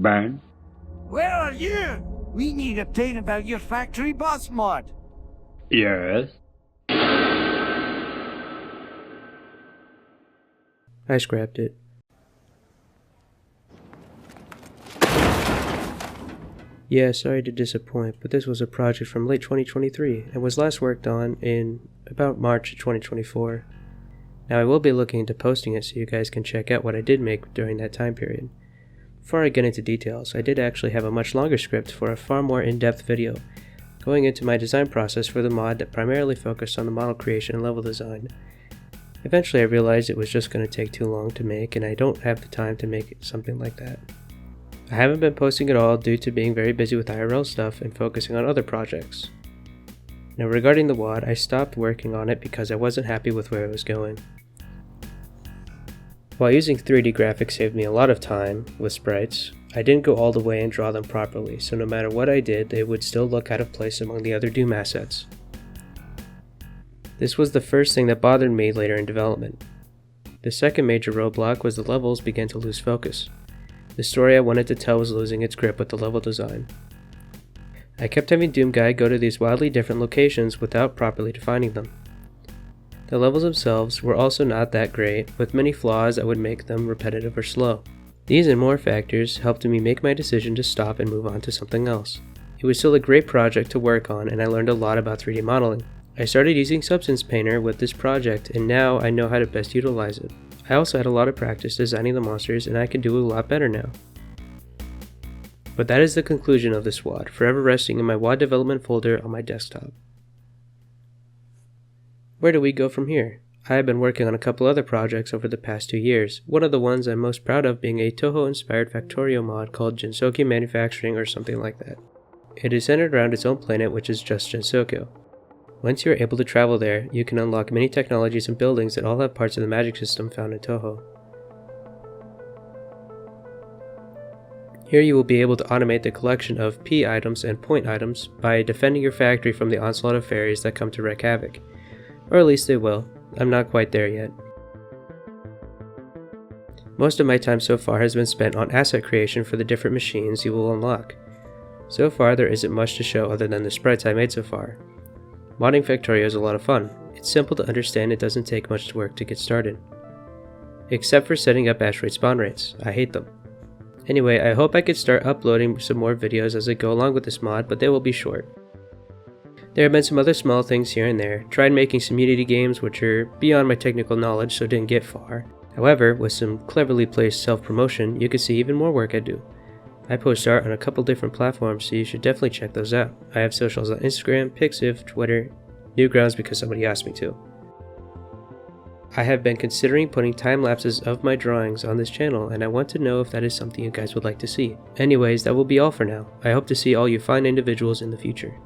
burn. Where are you? We need a update about your factory boss mod. Yes. I scrapped it. Yeah, sorry to disappoint, but this was a project from late 2023 and was last worked on in about March of 2024. Now I will be looking into posting it so you guys can check out what I did make during that time period. Before I get into details, I did actually have a much longer script for a far more in-depth video, going into my design process for the mod that primarily focused on the model creation and level design. Eventually I realized it was just going to take too long to make and I don't have the time to make something like that. I haven't been posting at all due to being very busy with IRL stuff and focusing on other projects. Now regarding the WOD, I stopped working on it because I wasn't happy with where it was going. While using 3D graphics saved me a lot of time with sprites, I didn't go all the way and draw them properly, so no matter what I did, they would still look out of place among the other Doom assets. This was the first thing that bothered me later in development. The second major roadblock was the levels began to lose focus. The story I wanted to tell was losing its grip with the level design. I kept having Doom Guy go to these wildly different locations without properly defining them. The levels themselves were also not that great, with many flaws that would make them repetitive or slow. These and more factors helped me make my decision to stop and move on to something else. It was still a great project to work on and I learned a lot about 3D modeling. I started using Substance Painter with this project and now I know how to best utilize it. I also had a lot of practice designing the monsters and I can do a lot better now. But that is the conclusion of this WOD, forever resting in my WOD development folder on my desktop. Where do we go from here? I have been working on a couple other projects over the past 2 years, one of the ones I'm most proud of being a Toho-inspired Factorio mod called Jinsoku Manufacturing or something like that. It is centered around its own planet, which is just Jinsoku. Once you are able to travel there, you can unlock many technologies and buildings that all have parts of the magic system found in Toho. Here you will be able to automate the collection of P items and point items by defending your factory from the onslaught of fairies that come to wreak havoc. Or at least they will. I'm not quite there yet. Most of my time so far has been spent on asset creation for the different machines you will unlock. So far there isn't much to show other than the sprites I made so far. Modding Factorio is a lot of fun. It's simple to understand, it doesn't take much work to get started. Except for setting up asteroid spawn rates. I hate them. Anyway, I hope I could start uploading some more videos as I go along with this mod, but they will be short. There have been some other small things here and there. Tried making some Unity games which are beyond my technical knowledge so didn't get far. However, with some cleverly placed self-promotion, you can see even more work I do. I post art on a couple different platforms, so you should definitely check those out. I have socials on Instagram, Pixiv, Twitter, Newgrounds because somebody asked me to. I have been considering putting time lapses of my drawings on this channel and I want to know if that is something you guys would like to see. Anyways, that will be all for now. I hope to see all you fine individuals in the future.